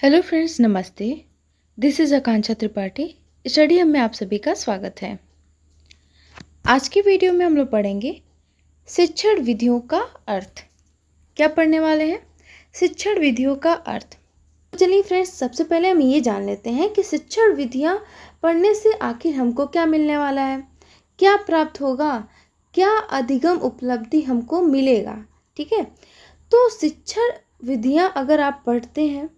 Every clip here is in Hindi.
हेलो फ्रेंड्स, नमस्ते। This is Akanksha Tripathi. Study hub में आप सभी का स्वागत है। आज की वीडियो में हम लोग पढ़ेंगे शिक्षण विधियों का अर्थ। क्या पढ़ने वाले हैं? शिक्षण विधियों का अर्थ। चलिए फ्रेंड्स, सबसे पहले हम ये जान लेते हैं कि शिक्षण विधियाँ पढ़ने से आखिर हमको क्या मिलने वाला है, क्या प्राप्त होगा, क्या अधिगम उपलब्धि हमको मिलेगा। ठीक है, तो शिक्षण विधियाँ अगर आप पढ़ते हैं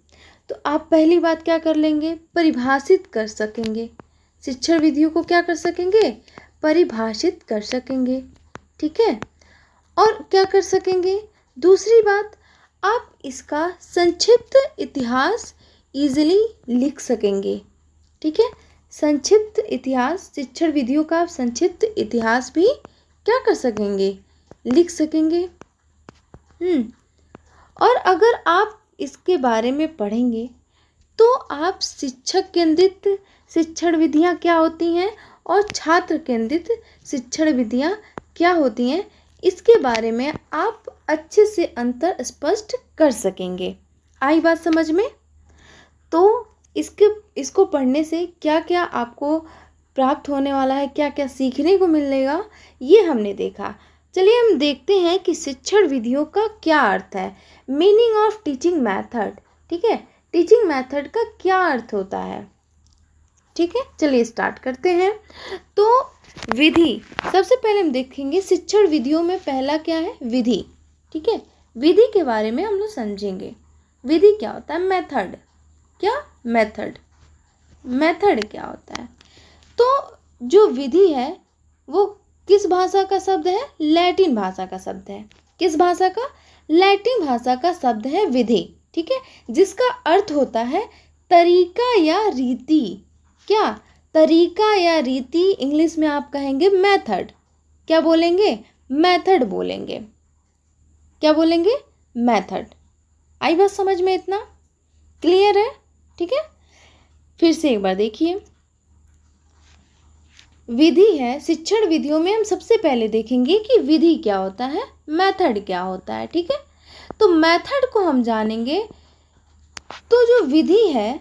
तो आप पहली बात क्या कर लेंगे, परिभाषित कर सकेंगे। शिक्षण विधियों को क्या कर सकेंगे, परिभाषित कर सकेंगे। ठीक है, और क्या कर सकेंगे, दूसरी बात, आप इसका संक्षिप्त इतिहास इजीली लिख सकेंगे। ठीक है, संक्षिप्त इतिहास, शिक्षण विधियों का आप संक्षिप्त इतिहास भी क्या कर सकेंगे, लिख सकेंगे। और अगर आप इसके बारे में पढ़ेंगे तो आप शिक्षक केंद्रित शिक्षण विधियाँ क्या होती हैं और छात्र केंद्रित शिक्षण विधियाँ क्या होती हैं, इसके बारे में आप अच्छे से अंतर स्पष्ट कर सकेंगे। आई बात समझ में? तो इसको पढ़ने से क्या क्या आपको प्राप्त होने वाला है, क्या क्या सीखने को मिलेगा, ये हमने देखा। चलिए हम देखते हैं कि शिक्षण विधियों का क्या अर्थ है। Meaning of teaching method. ठीक है, टीचिंग मेथड का क्या अर्थ होता है। ठीक है, चलिए स्टार्ट करते हैं। तो विधि, सबसे पहले हम देखेंगे शिक्षण विधियों में पहला क्या है, विधि। ठीक है, विधि के बारे में हम लोग समझेंगे। विधि क्या होता है, मेथड। क्या, मेथड। मेथड क्या होता है, तो जो विधि है वो किस भाषा का शब्द है, लैटिन भाषा का शब्द है। किस भाषा का, लैटिन भाषा का शब्द है विधि। ठीक है, जिसका अर्थ होता है तरीका या रीति। क्या, तरीका या रीति। इंग्लिश में आप कहेंगे मेथड। क्या बोलेंगे, मेथड बोलेंगे। क्या बोलेंगे, मेथड। आई बात समझ में? इतना क्लियर है? ठीक है, फिर से एक बार देखिए। विधि है, शिक्षण विधियों में हम सबसे पहले देखेंगे कि विधि क्या होता है, मेथड क्या होता है। ठीक है, तो मेथड को हम जानेंगे। तो जो विधि है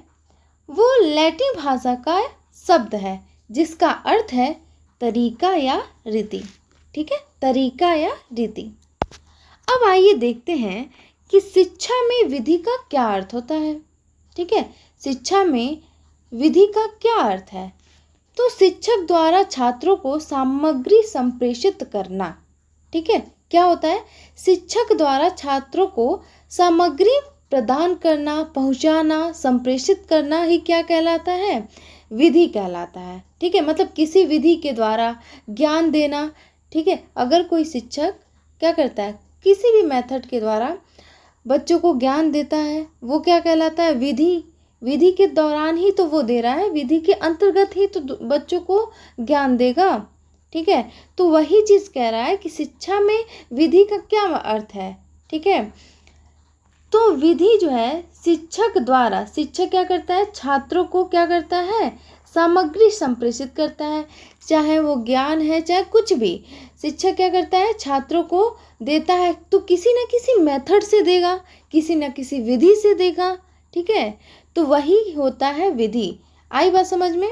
वो लैटिन भाषा का शब्द है जिसका अर्थ है तरीका या रीति। ठीक है, तरीका या रीति। अब आइए देखते हैं कि शिक्षा में विधि का क्या अर्थ होता है। ठीक है, शिक्षा में विधि का क्या अर्थ है, तो शिक्षक द्वारा छात्रों को सामग्री संप्रेषित करना। ठीक है, क्या होता है, शिक्षक द्वारा छात्रों को सामग्री प्रदान करना, पहुंचाना, संप्रेषित करना ही क्या कहलाता है, विधि कहलाता है। ठीक है, मतलब किसी विधि के द्वारा ज्ञान देना। ठीक है, अगर कोई शिक्षक क्या करता है, किसी भी मेथड के द्वारा बच्चों को ज्ञान देता है, वो क्या कहलाता है, विधि। विधि के दौरान ही तो वो दे रहा है, विधि के अंतर्गत ही तो बच्चों को ज्ञान देगा। ठीक है, तो वही चीज़ कह रहा है कि शिक्षा में विधि का क्या अर्थ है। ठीक है, तो विधि जो है शिक्षक द्वारा, शिक्षक क्या करता है, छात्रों को क्या करता है, सामग्री संप्रेषित करता है। चाहे वो ज्ञान है चाहे कुछ भी, शिक्षक क्या करता है, छात्रों को देता है तो किसी न किसी मेथड से देगा, किसी न किसी विधि से देगा। ठीक है, तो वही होता है विधि। आई बात समझ में?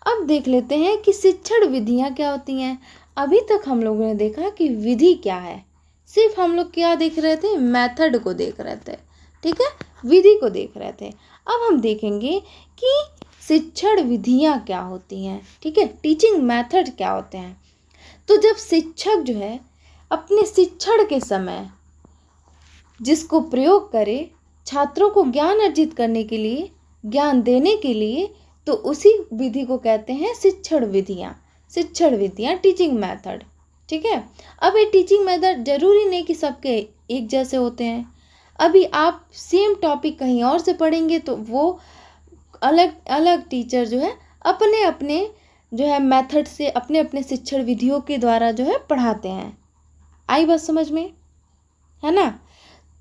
अब देख लेते हैं कि शिक्षण विधियाँ क्या होती हैं। अभी तक हम लोगों ने देखा कि विधि क्या है, सिर्फ हम लोग क्या देख रहे थे, मेथड को देख रहे थे। ठीक है, विधि को देख रहे थे। अब हम देखेंगे कि शिक्षण विधियाँ क्या होती हैं। ठीक है, टीचिंग मेथड क्या होते हैं। तो जब शिक्षक जो है अपने शिक्षण के समय जिसको प्रयोग करे छात्रों को ज्ञान अर्जित करने के लिए, ज्ञान देने के लिए, तो उसी विधि को कहते हैं शिक्षण विधियाँ। शिक्षण विधियाँ, टीचिंग मेथड। ठीक है, अब ये टीचिंग मेथड जरूरी नहीं कि सबके एक जैसे होते हैं। अभी आप सेम टॉपिक कहीं और से पढ़ेंगे तो वो अलग अलग टीचर जो है अपने अपने जो है मेथड से, अपने अपने शिक्षण विधियों के द्वारा जो है पढ़ाते हैं। आई बात समझ में? है ना?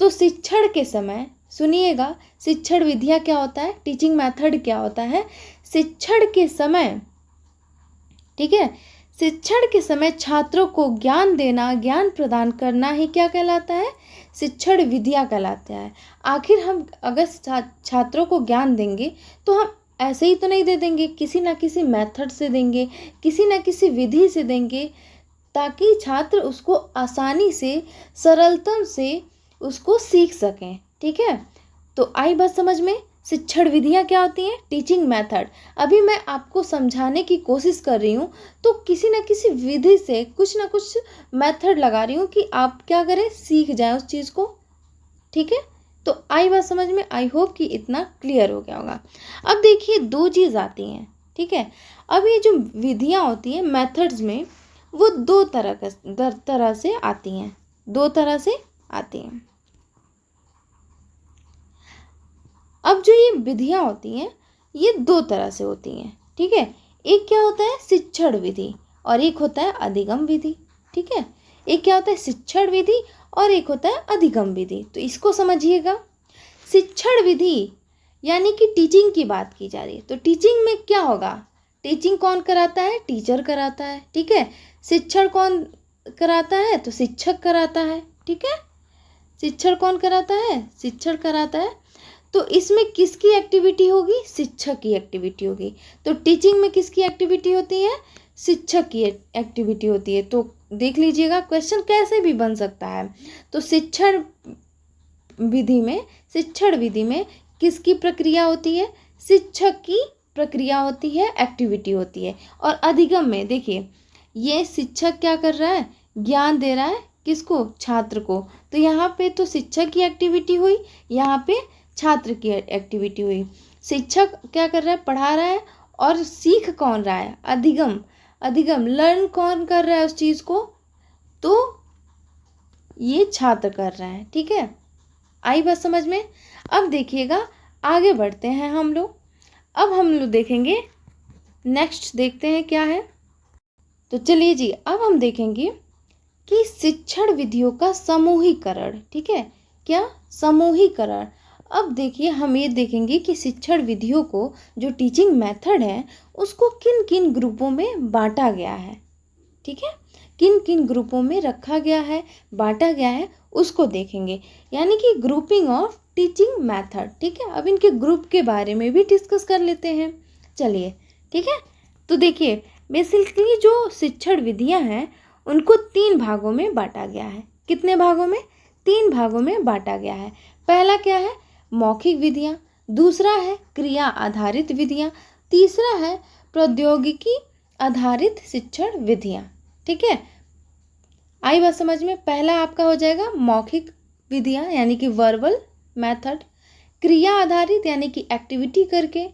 तो शिक्षण के समय सुनिएगा, शिक्षण विधियाँ क्या होता है, टीचिंग मेथड क्या होता है। शिक्षण के समय, ठीक है, शिक्षण के समय छात्रों को ज्ञान देना, ज्ञान प्रदान करना ही क्या कहलाता है? शिक्षण विधियाँ कहलाता है। आखिर हम अगर छात्रों को ज्ञान देंगे तो हम ऐसे ही तो नहीं दे देंगे, किसी ना किसी मेथड से देंगे, किसी ना किसी विधि से देंगे, ताकि छात्र उसको आसानी से, सरलता से उसको सीख सकें। ठीक है, तो आई बात समझ में? शिक्षण विधियाँ क्या होती हैं? Teaching method. अभी मैं आपको समझाने की कोशिश कर रही हूँ, तो किसी न किसी विधि से कुछ ना कुछ मेथड लगा रही हूँ कि आप क्या करें, सीख जाएं उस चीज़ को। ठीक है, तो आई बात समझ में? आई होप कि इतना क्लियर हो गया होगा। अब देखिए, दो चीज़ आती हैं। ठीक है, अब ये जो विधियाँ होती हैं मेथड्स में, वो दो तरह से आती हैं, दो तरह से आती हैं। अब जो ये विधियाँ होती हैं ये दो तरह से होती हैं। ठीक है, एक क्या होता है? शिक्षण विधि, और एक होता है अधिगम विधि। ठीक है, एक क्या होता है? शिक्षण विधि, और एक होता है अधिगम विधि। तो इसको समझिएगा। शिक्षण विधि यानी कि टीचिंग की बात की जा रही है, तो टीचिंग में क्या होगा? टीचिंग कौन कराता है? टीचर कराता है। ठीक है, शिक्षण कौन कराता है? तो शिक्षक कराता है। ठीक है, शिक्षण कौन कराता है? शिक्षण कराता है। तो इसमें किसकी एक्टिविटी होगी? शिक्षक की एक्टिविटी होगी। तो टीचिंग में किसकी एक्टिविटी होती है? शिक्षक की एक्टिविटी होती है। तो देख लीजिएगा, क्वेश्चन कैसे भी बन सकता है। तो शिक्षण विधि में किसकी प्रक्रिया होती है? शिक्षक की प्रक्रिया होती है, एक्टिविटी होती है। और अधिगम में देखिए, ये शिक्षक क्या कर रहा है? ज्ञान दे रहा है किसको? छात्र को। तो यहाँ पे तो शिक्षक की एक्टिविटी हुई, यहाँ पे छात्र की एक्टिविटी हुई। शिक्षक क्या कर रहा है? पढ़ा रहा है। और सीख कौन रहा है? अधिगम लर्न कौन कर रहा है उस चीज़ को? तो ये छात्र कर रहा है। ठीक है, आई बात समझ में? अब देखिएगा, आगे बढ़ते हैं हम लोग। अब हम लोग देखेंगे, नेक्स्ट देखते हैं क्या है। तो चलिए जी, अब हम देखेंगे कि शिक्षण विधियों का समूहीकरण। ठीक है, क्या? समूहीकरण। अब देखिए, हम ये देखेंगे कि शिक्षण विधियों को, जो टीचिंग मेथड है, उसको किन किन ग्रुपों में बांटा गया है। ठीक है, किन किन ग्रुपों में रखा गया है, बांटा गया है, उसको देखेंगे, यानी कि ग्रुपिंग ऑफ टीचिंग मेथड। ठीक है, अब इनके ग्रुप के बारे में भी डिस्कस कर लेते हैं। चलिए, ठीक है, तो देखिए, बेसिकली जो शिक्षण विधियां हैं उनको 3 भागों में बांटा गया है। कितने भागों में? 3 भागों में बांटा गया है। पहला क्या है? मौखिक विधियां। दूसरा है क्रिया आधारित विधियां। तीसरा है प्रौद्योगिकी आधारित शिक्षण विधियां। ठीक है, आई बात समझ में? पहला आपका हो जाएगा मौखिक विधियां, यानी कि वर्बल मेथड। क्रिया आधारित यानी कि एक्टिविटी करके,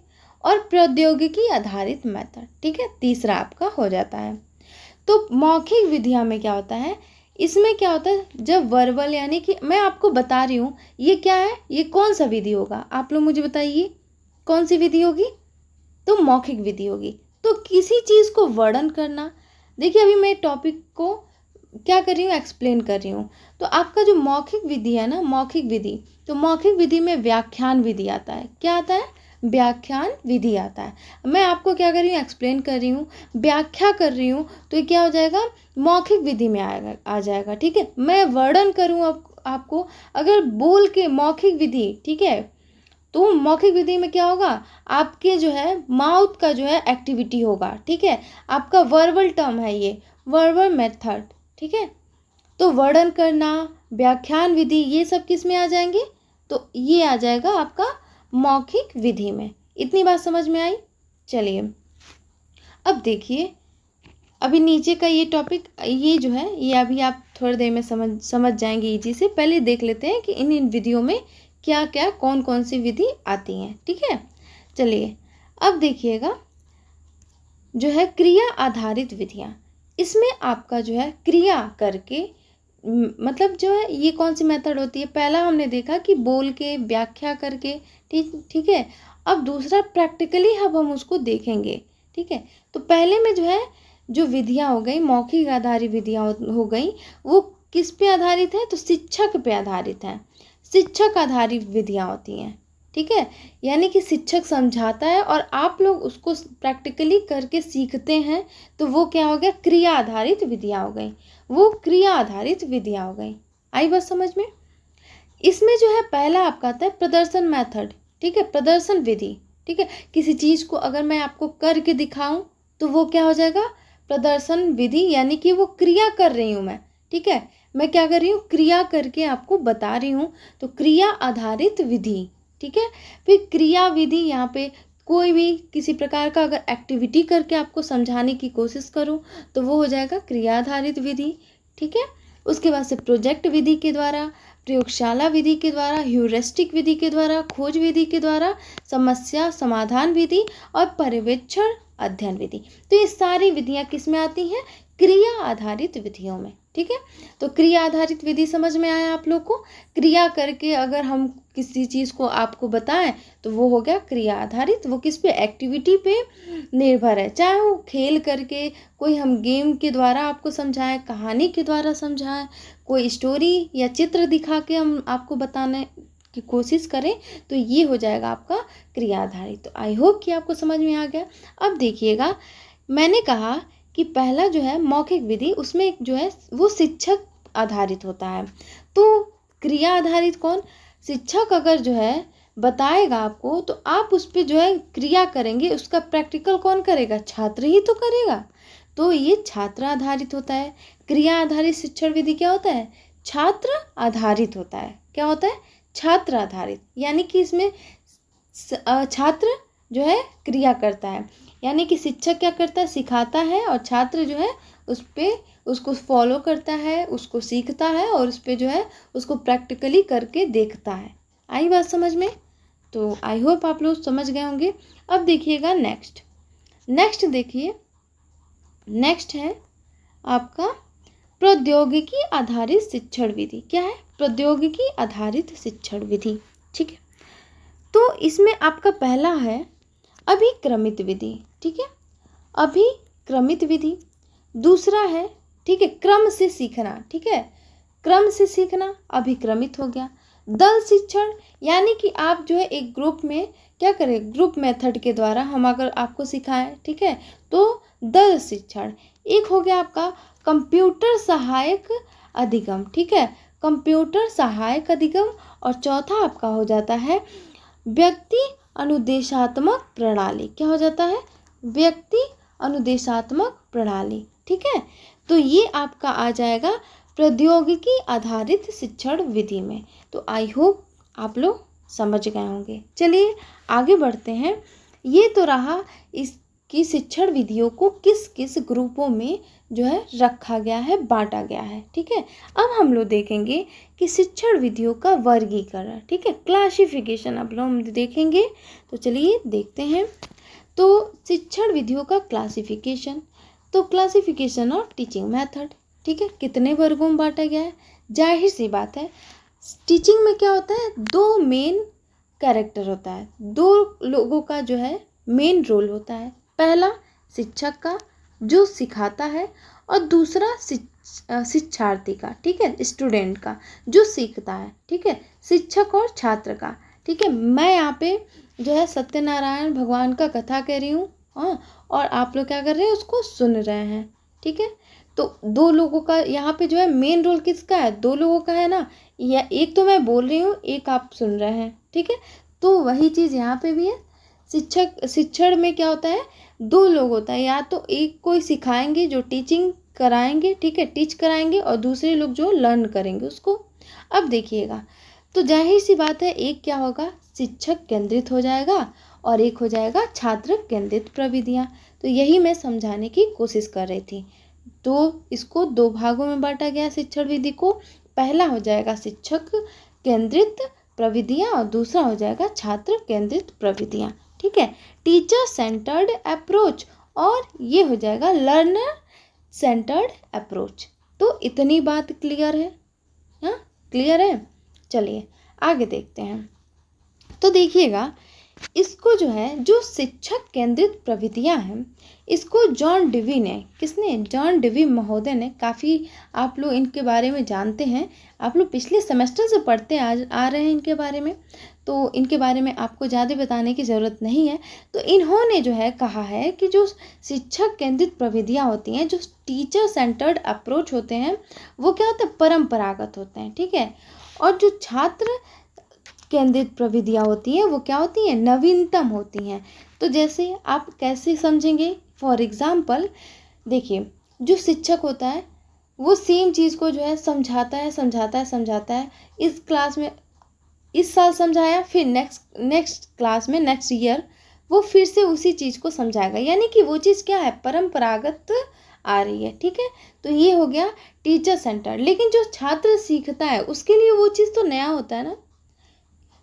और प्रौद्योगिकी आधारित मेथड। ठीक है, तीसरा आपका हो जाता है। तो मौखिक विधियां में क्या होता है? इसमें क्या होता है? जब वर्बल, यानी कि मैं आपको बता रही हूँ ये क्या है, ये कौन सा विधि होगा, आप लोग मुझे बताइए, कौन सी विधि होगी? तो मौखिक विधि होगी। तो किसी चीज़ को वर्णन करना। देखिए, अभी मैं टॉपिक को क्या कर रही हूँ, एक्सप्लेन कर रही हूँ। तो आपका जो मौखिक विधि है ना, मौखिक विधि, तो मौखिक विधि में व्याख्यान विधि आता है। क्या आता है? व्याख्यान विधि आता है। मैं आपको क्या कर रही हूँ, एक्सप्लेन कर रही हूँ, व्याख्या कर रही हूँ, तो ये क्या हो जाएगा? मौखिक विधि में आ जाएगा। ठीक है, मैं वर्णन करूँ आपको, अगर बोल के मौखिक विधि, ठीक है, तो मौखिक विधि में क्या होगा? आपके जो है माउथ का जो है एक्टिविटी होगा। ठीक है, आपका वर्बल टर्म है ये, वर्बल मेथड। ठीक है, तो वर्णन करना, व्याख्यान विधि, ये सब किस में आ जाएंगे? तो ये आ जाएगा आपका मौखिक विधि में। इतनी बात समझ में आई? चलिए, अब देखिए, अभी नीचे का ये टॉपिक, ये जो है, ये अभी आप थोड़ी देर में समझ जाएंगे इजी से। पहले देख लेते हैं कि इन विधियों में क्या क्या, कौन कौन सी विधि आती हैं। ठीक है, चलिए, अब देखिएगा, जो है क्रिया आधारित विधियाँ, इसमें आपका जो है क्रिया करके, मतलब जो है ये कौन सी मेथड होती है? पहला हमने देखा कि बोल के, व्याख्या करके। ठीक है, अब दूसरा प्रैक्टिकली अब हम उसको देखेंगे। ठीक है, तो पहले में जो है, जो विधियाँ हो गई, मौखिक आधारित विधियाँ हो गई, वो किस पे आधारित है? तो शिक्षक पे आधारित है। शिक्षक आधारित विधियाँ होती हैं। ठीक है, यानी कि शिक्षक समझाता है और आप लोग उसको प्रैक्टिकली करके सीखते हैं, तो वो क्या हो गया, क्रिया आधारित विधियाँ हो गई, वो क्रिया आधारित विधियाँ हो गई। आई बात समझ में। इसमें जो है पहला आपका आता है प्रदर्शन मेथड, ठीक है, प्रदर्शन विधि, ठीक है। किसी चीज़ को अगर मैं आपको करके दिखाऊं तो वो क्या हो जाएगा, प्रदर्शन विधि, यानी कि वो क्रिया कर रही हूँ मैं, ठीक है, मैं क्या कर रही हूँ, क्रिया करके आपको बता रही हूँ, तो क्रिया आधारित विधि, ठीक है। फिर क्रिया विधि, यहाँ पे कोई भी किसी प्रकार का अगर एक्टिविटी करके आपको समझाने की कोशिश करूँ तो वो हो जाएगा क्रिया आधारित विधि, ठीक है। उसके बाद से प्रोजेक्ट विधि के द्वारा, प्रयोगशाला विधि के द्वारा, ह्यूरिस्टिक विधि के द्वारा, खोज विधि के द्वारा, समस्या समाधान विधि और पर्यवेक्षण अध्ययन विधि। तो ये सारी विधियाँ किस में आती हैं, क्रिया आधारित विधियों में, ठीक है। तो क्रिया आधारित विधि समझ में आया आप लोग को। क्रिया करके अगर हम किसी चीज़ को आपको बताएं तो वो हो गया क्रिया आधारित। वो किस पे, एक्टिविटी पे निर्भर है, चाहे वो खेल करके, कोई हम गेम के द्वारा आपको समझाएं, कहानी के द्वारा समझाएं, कोई स्टोरी या चित्र दिखा के हम आपको बताने की कोशिश करें, तो ये हो जाएगा आपका क्रिया आधारित। तो आई होप कि आपको समझ में आ गया। अब देखिएगा, मैंने कहा कि पहला जो है मौखिक विधि, उसमें जो है वो शिक्षक आधारित होता है। तो क्रिया आधारित कौन, शिक्षक अगर जो है बताएगा आपको तो आप उस पर जो है क्रिया करेंगे, उसका प्रैक्टिकल कौन करेगा, छात्र ही तो करेगा। तो ये छात्र आधारित होता है। क्रिया आधारित शिक्षण विधि क्या होता है, छात्र आधारित होता है। क्या होता है, छात्र आधारित, यानी कि इसमें छात्र जो है क्रिया करता है, यानी कि शिक्षक क्या करता है, सिखाता है, और छात्र जो है उस पर उसको फॉलो करता है, उसको सीखता है, और उस पर जो है उसको प्रैक्टिकली करके देखता है। आई बात समझ में। तो आई होप आप लोग समझ गए होंगे। अब देखिएगा नेक्स्ट देखिए, नेक्स्ट है आपका प्रौद्योगिकी आधारित शिक्षण विधि। क्या है, प्रौद्योगिकी आधारित शिक्षण विधि, ठीक है। तो इसमें आपका पहला है अभिक्रमित विधि, ठीक है, अभिक्रमित विधि। दूसरा है, ठीक है, क्रम से सीखना, ठीक है, क्रम से सीखना अभिक्रमित हो गया। दल शिक्षण, यानी कि आप जो है एक ग्रुप में क्या करें, ग्रुप मेथड के द्वारा हम अगर आपको सिखाएं, ठीक है, तो दल शिक्षण। एक हो गया आपका कंप्यूटर सहायक अधिगम, ठीक है, कंप्यूटर सहायक अधिगम। और चौथा आपका हो जाता है व्यक्ति अनुदेशात्मक प्रणाली। क्या हो जाता है, व्यक्ति अनुदेशात्मक प्रणाली, ठीक है। तो ये आपका आ जाएगा प्रौद्योगिकी आधारित शिक्षण विधि में। तो आई होप आप लोग समझ गए होंगे। चलिए आगे बढ़ते हैं। ये तो रहा इसकी शिक्षण विधियों को किस किस ग्रुपों में जो है रखा गया है, बांटा गया है, ठीक है। अब हम लोग देखेंगे कि शिक्षण विधियों का वर्गीकरण, ठीक है, क्लासिफिकेशन अब लोग हम देखेंगे। तो चलिए देखते हैं। तो शिक्षण विधियों का क्लासिफिकेशन, तो क्लासिफिकेशन ऑफ टीचिंग मेथड, ठीक है, कितने वर्गों में बांटा गया है। जाहिर सी बात है, टीचिंग में क्या होता है, दो मेन कैरेक्टर होता है, दो लोगों का जो है मेन रोल होता है। पहला शिक्षक का जो सिखाता है, और दूसरा शिक्षार्थी का, ठीक है, स्टूडेंट का जो सीखता है, ठीक है, शिक्षक और छात्र का, ठीक है। मैं यहाँ पे जो है सत्यनारायण भगवान का कथा कह रही हूँ, हाँ, और आप लोग क्या कर रहे हैं, उसको सुन रहे हैं, ठीक है। तो दो लोगों का यहाँ पे जो है मेन रोल किसका है, दो लोगों का है ना, या एक तो मैं बोल रही हूँ, एक आप सुन रहे हैं, ठीक है। तो वही चीज़ यहाँ पे भी है। शिक्षण में क्या होता है, दो लोग होता है, या तो एक कोई सिखाएंगे जो टीचिंग कराएंगे, ठीक है, टीच कराएंगे, और दूसरे लोग जो लर्न करेंगे उसको। अब देखिएगा, तो जाहिर सी बात है, एक क्या होगा, शिक्षक केंद्रित हो जाएगा, और एक हो जाएगा छात्र केंद्रित प्रविधियाँ। तो यही मैं समझाने की कोशिश कर रही थी। तो इसको दो भागों में बांटा गया शिक्षण विधि को। पहला हो जाएगा शिक्षक केंद्रित प्रविधियाँ, और दूसरा हो जाएगा छात्र केंद्रित प्रविधियाँ, ठीक है, टीचर सेंटर्ड अप्रोच, और ये हो जाएगा लर्नर सेंटर्ड अप्रोच। तो इतनी बात क्लियर है, हाँ क्लियर है। चलिए आगे देखते हैं। तो देखिएगा, इसको जो है, जो शिक्षक केंद्रित प्रविधियाँ हैं, इसको जॉन डेवी ने, किसने, जॉन डेवी महोदय ने, काफ़ी आप लोग इनके बारे में जानते हैं, आप लोग पिछले सेमेस्टर से पढ़ते आ रहे हैं इनके बारे में। तो इनके बारे में आपको ज़्यादा बताने की ज़रूरत नहीं है। तो इन्होंने जो है कहा है कि जो शिक्षक केंद्रित प्रविधियाँ होती हैं, जो टीचर सेंटर्ड अप्रोच होते हैं, वो क्या होते हैं, परंपरागत होते हैं, ठीक है। और जो छात्र केंद्रित प्रविधियाँ होती हैं वो क्या होती हैं, नवीनतम होती हैं। तो जैसे आप कैसे समझेंगे, फॉर एग्जाम्पल देखिए, जो शिक्षक होता है वो सेम चीज़ को जो है समझाता है। इस क्लास में इस साल समझाया, फिर नेक्स्ट क्लास में नेक्स्ट ईयर वो फिर से उसी चीज़ को समझाएगा, यानी कि वो चीज़ क्या है, परंपरागत आ रही है, ठीक है। तो ये हो गया टीचर सेंटर। लेकिन जो छात्र सीखता है उसके लिए वो चीज़ तो नया होता है ना।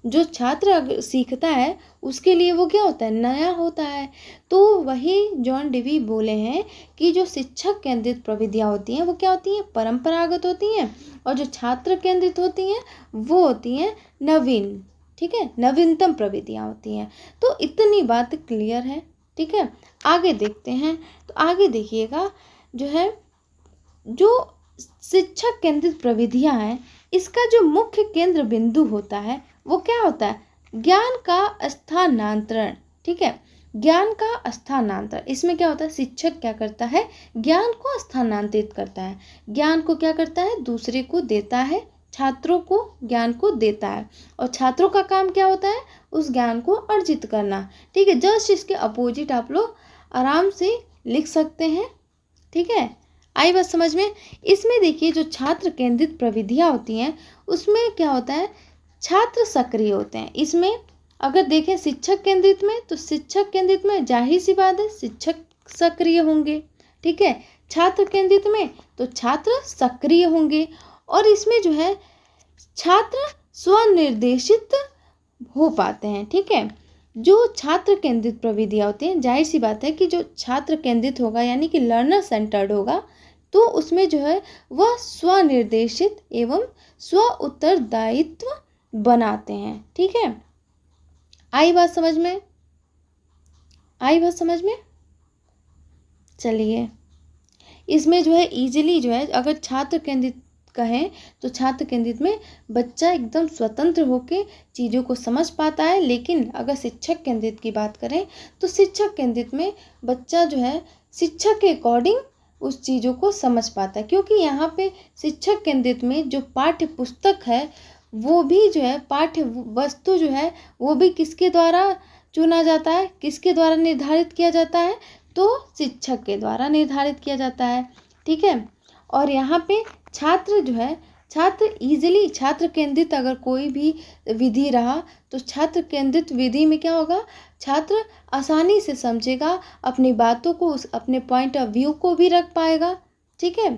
जो छात्र सीखता है उसके लिए वो क्या होता है, नया होता है। तो वही जॉन डेवी बोले हैं कि जो शिक्षक केंद्रित प्रविधियाँ होती हैं वो क्या होती हैं, परंपरागत होती हैं, और जो छात्र केंद्रित होती हैं वो होती हैं नवीन, ठीक है, नवीनतम प्रविधियाँ होती हैं। तो इतनी बात क्लियर है, ठीक है। आगे देखते हैं। तो आगे देखिएगा, जो है जो शिक्षक केंद्रित प्रविधियाँ हैं, इसका जो मुख्य केंद्र बिंदु होता है वो क्या होता है, ज्ञान का स्थानांतरण, ठीक है, ज्ञान का स्थानांतरण। इसमें क्या होता है, शिक्षक क्या करता है, ज्ञान को स्थानांतरित करता है, ज्ञान को क्या करता है, दूसरे को देता है, छात्रों को ज्ञान को देता है, और छात्रों का काम क्या होता है, उस ज्ञान को अर्जित करना, ठीक है। जस्ट इसके अपोजिट आप लोग आराम से लिख सकते हैं, ठीक है। आई बात समझ में। इसमें देखिए जो छात्र केंद्रित प्रविधियाँ होती हैं उसमें क्या होता है, छात्र सक्रिय होते हैं। इसमें अगर देखें शिक्षक केंद्रित में, तो शिक्षक केंद्रित में जाहिर सी बात है शिक्षक सक्रिय होंगे, ठीक है। छात्र केंद्रित में तो छात्र सक्रिय होंगे, और इसमें जो है छात्र स्वनिर्देशित हो पाते हैं, ठीक है। जो छात्र केंद्रित प्रविधियाँ होती हैं, जाहिर सी बात है कि जो छात्र केंद्रित होगा यानी कि लर्नर सेंटर्ड होगा, तो उसमें जो है वह स्वनिर्देशित एवं स्व उत्तरदायित्व बनाते हैं, ठीक है। आई बात समझ में, आई बात समझ में। चलिए, इसमें जो है इजीली जो है, अगर छात्र केंद्रित कहें तो छात्र केंद्रित में बच्चा एकदम स्वतंत्र होकर चीज़ों को समझ पाता है। लेकिन अगर शिक्षक केंद्रित की बात करें तो शिक्षक केंद्रित में बच्चा जो है शिक्षक के अकॉर्डिंग उस चीज़ों को समझ पाता है, क्योंकि यहाँ पे शिक्षक केंद्रित में जो पाठ्य पुस्तक है वो भी जो है, पाठ्य वस्तु जो है वो भी किसके द्वारा चुना जाता है, किसके द्वारा निर्धारित किया जाता है, तो शिक्षक के द्वारा निर्धारित किया जाता है, ठीक है। और यहाँ पे छात्र जो है, छात्र इजीली, छात्र केंद्रित अगर कोई भी विधि रहा तो छात्र केंद्रित विधि में क्या होगा, छात्र आसानी से समझेगा, अपनी बातों को, अपने पॉइंट ऑफ व्यू को भी रख पाएगा, ठीक है।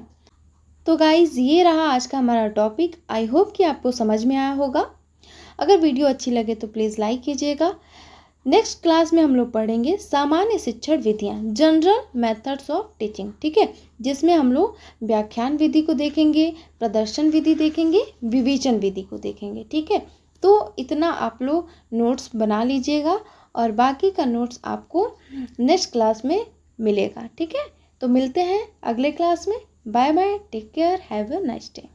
तो गाइज ये रहा आज का हमारा टॉपिक। आई होप कि आपको समझ में आया होगा। अगर वीडियो अच्छी लगे तो प्लीज़ लाइक कीजिएगा। नेक्स्ट क्लास में हम लोग पढ़ेंगे सामान्य शिक्षण विधियाँ, जनरल मेथड्स ऑफ टीचिंग, ठीक है, जिसमें हम लोग व्याख्यान विधि को देखेंगे, प्रदर्शन विधि देखेंगे, विवेचन विधि को देखेंगे, ठीक है। तो इतना आप लोग नोट्स बना लीजिएगा, और बाकी का नोट्स आपको नेक्स्ट क्लास में मिलेगा, ठीक है। तो मिलते हैं अगले क्लास में। Bye bye, take care, have a nice day.